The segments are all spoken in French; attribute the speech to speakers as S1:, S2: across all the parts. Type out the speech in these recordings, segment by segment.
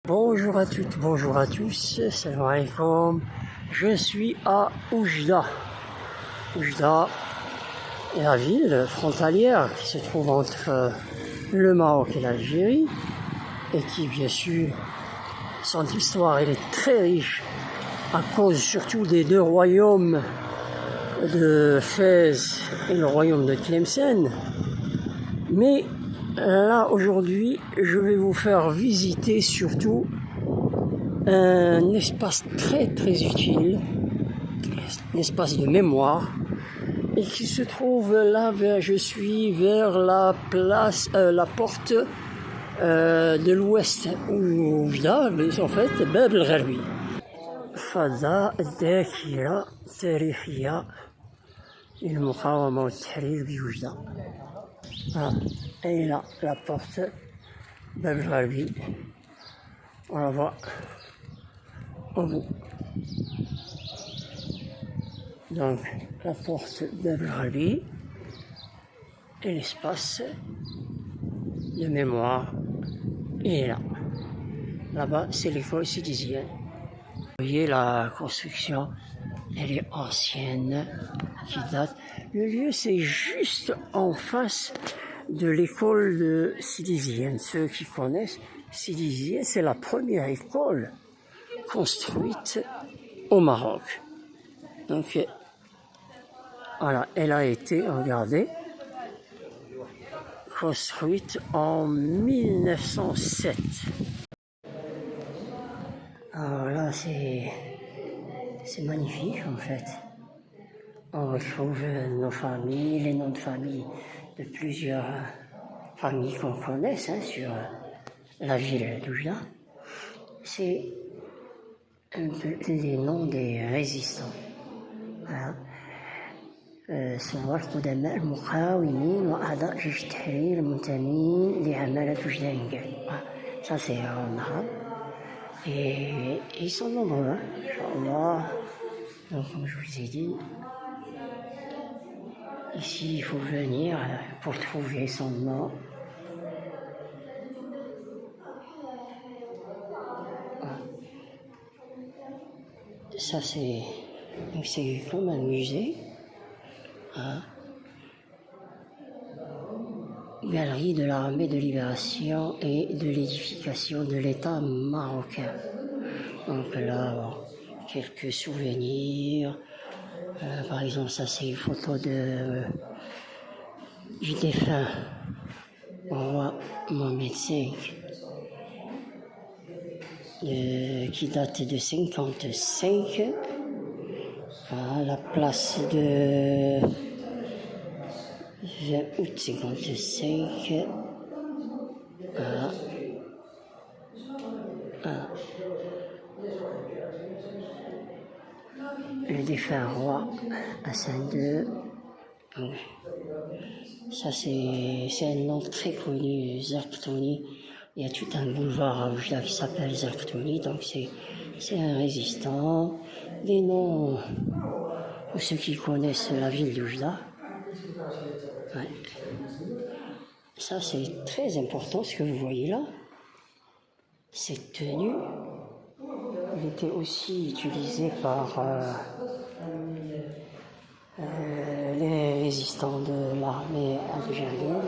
S1: Bonjour à toutes, bonjour à tous, salam alaikum. Je suis à Oujda. Oujda est la ville frontalière qui se trouve entre le Maroc et l'Algérie et qui, bien sûr, son histoire elle est très riche à cause surtout des deux royaumes de Fès et le royaume de Tlemcen. Mais là, aujourd'hui, je vais vous faire visiter surtout un espace très très utile, un espace de mémoire, et qui se trouve là, je suis vers la place, la porte de l'ouest, où en fait, Bab el-Gharbi. فضاء الذاكرة التاريخية للمقاومة والتحرير بوجدة. Et là, la porte Bab el-Gharbi, on la voit au bout. Donc, la porte Bab el-Gharbi et l'espace de mémoire est là. Là-bas, c'est l'école sidésienne. Vous voyez, la construction, elle est ancienne, qui date. Le lieu, c'est juste en face de l'école de sidésienne. Ceux qui connaissent, sidésienne, c'est la première école construite au Maroc. Donc, voilà, elle a été, regardez, construite en 1907. Alors là, c'est magnifique en fait. On retrouve nos familles, les noms de famille de plusieurs familles qu'on connaisse sur la ville d'Oujda. C'est un peu les noms des résistants. Voilà. صور قدماء المقاومين وأعضاء جيش التحرير المنتمين لعمالة وجدة إنقاذ. Ça c'est en arabe. Et ils sont nombreux, hein, Inch'Allah. Donc comme je vous ai dit, ici il faut venir pour trouver son nom. Ça c'est comme un musée. Galerie de l'armée de libération et de l'édification de l'État marocain. Donc là, quelques souvenirs. Par exemple, ça c'est une photo du défunt roi Mohamed V, qui date de 55. À la place de 20 août 55. Le défunt roi Hassan II. Ça c'est un nom très connu, Zarqtouni. Il y a tout un boulevard à Oujda qui s'appelle Zarqtouni, donc c'est un résistant. Des noms pour ceux qui connaissent la ville d'Oujda. Ouais. Ça c'est très important ce que vous voyez là. Cette tenue, elle était aussi utilisée par les résistants de l'armée algérienne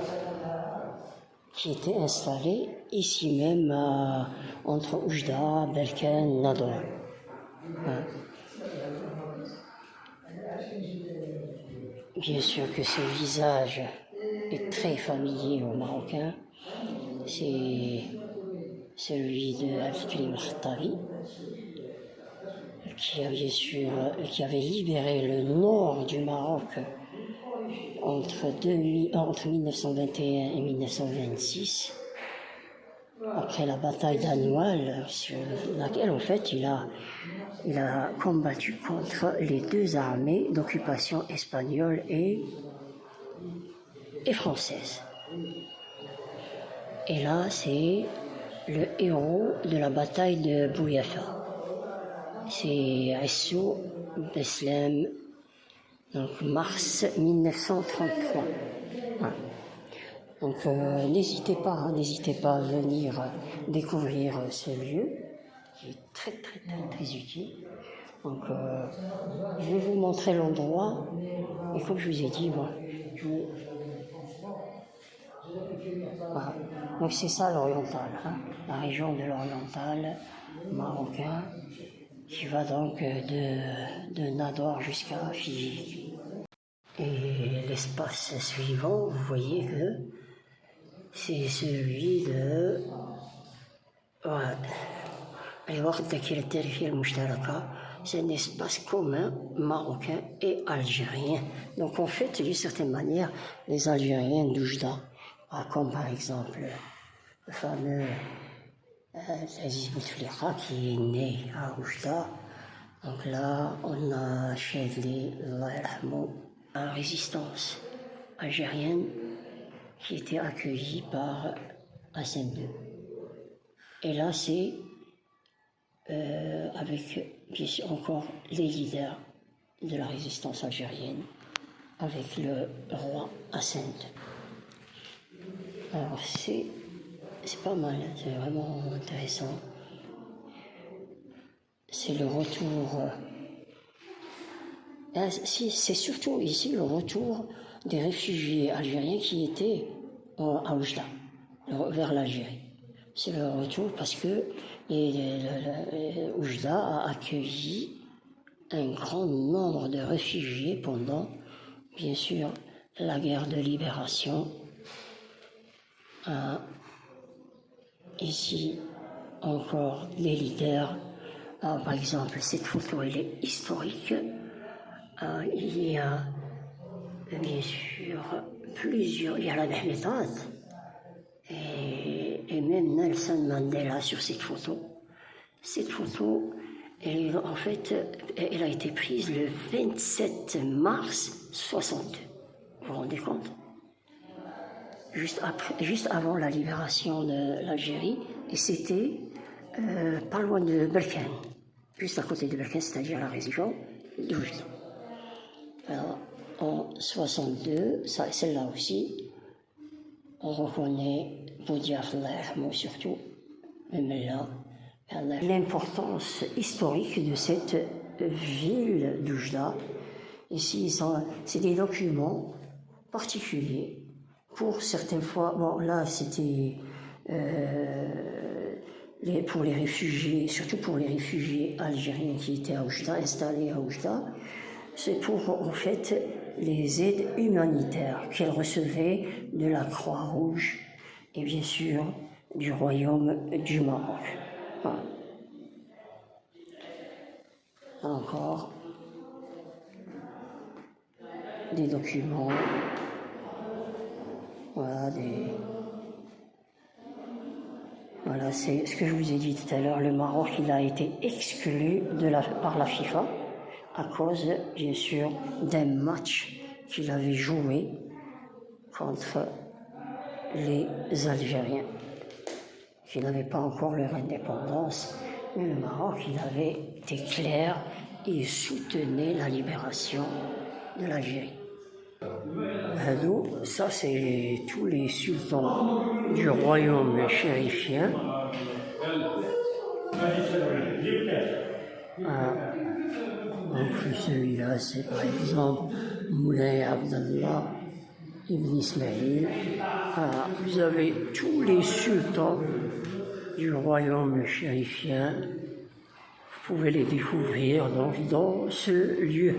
S1: qui étaient installés ici même entre Oujda, Berkane, Nador. Bien sûr que ce visage est très familier aux Marocains. C'est celui de Al-Krim Khattabi, qui avait libéré le nord du Maroc entre 1921 et 1926, après la bataille d'Anoual, sur laquelle en fait il a combattu contre les deux armées d'occupation espagnole et française. Et là, c'est le héros de la bataille de Bouyafa. C'est Assou Beslam, donc mars 1933. Voilà. Donc n'hésitez pas à venir découvrir ce lieu qui est très utile. Donc je vais vous montrer l'endroit et comme je vous ai dit, voilà. Donc c'est ça l'oriental, la région de l'oriental marocain qui va donc de Nador jusqu'à Fiji. Et l'espace suivant, vous voyez que c'est celui de c'est un espace commun marocain et algérien. Donc en fait, d'une certaine manière, les Algériens d'Oujda, comme par exemple le fameux Aziz Bouteflika qui est né à Oujda. Donc là, on a Chadli, la résistance algérienne qui était accueillie par Hassan II. Et là, c'est avec bien sûr encore les leaders de la résistance algérienne, avec le roi Hassan II. Alors c'est pas mal, c'est vraiment intéressant. C'est le retour. C'est surtout ici le retour des réfugiés algériens qui étaient à Oujda, vers l'Algérie. C'est le retour parce que Oujda a accueilli un grand nombre de réfugiés pendant, bien sûr, la guerre de libération. Ici, encore les leaders. Par exemple, cette photo, elle est historique. Il y a, bien sûr, plusieurs. Il y a la Ahmedat et même Nelson Mandela sur cette photo. Cette photo, elle a été prise le 27 mars 62. Vous vous rendez compte? Juste avant la libération de l'Algérie, et c'était pas loin de Berkane, juste à côté de Berkane, c'est-à-dire la région d'Oujda. Alors, en 62, celle-là aussi, on reconnaît Boudiaf Allah surtout, même là, l'importance historique de cette ville d'Oujda. Ici, c'est des documents particuliers. Pour certaines fois, bon là c'était pour les réfugiés, surtout pour les réfugiés algériens qui étaient à Oujda, installés à Oujda, c'est pour en fait les aides humanitaires qu'elles recevaient de la Croix-Rouge et bien sûr du Royaume du Maroc. Voilà. Là encore, des documents. Voilà, c'est ce que je vous ai dit tout à l'heure. Le Maroc, il a été exclu par la FIFA à cause, bien sûr, d'un match qu'il avait joué contre les Algériens, qui n'avaient pas encore leur indépendance. Mais le Maroc, il avait été clair et soutenait la libération de l'Algérie. Ça c'est tous les sultans du royaume chérifien. Donc celui-là c'est par exemple Moulay Abdallah Ibn Ismail. Vous avez tous les sultans du royaume chérifien. Vous pouvez les découvrir donc dans ce lieu.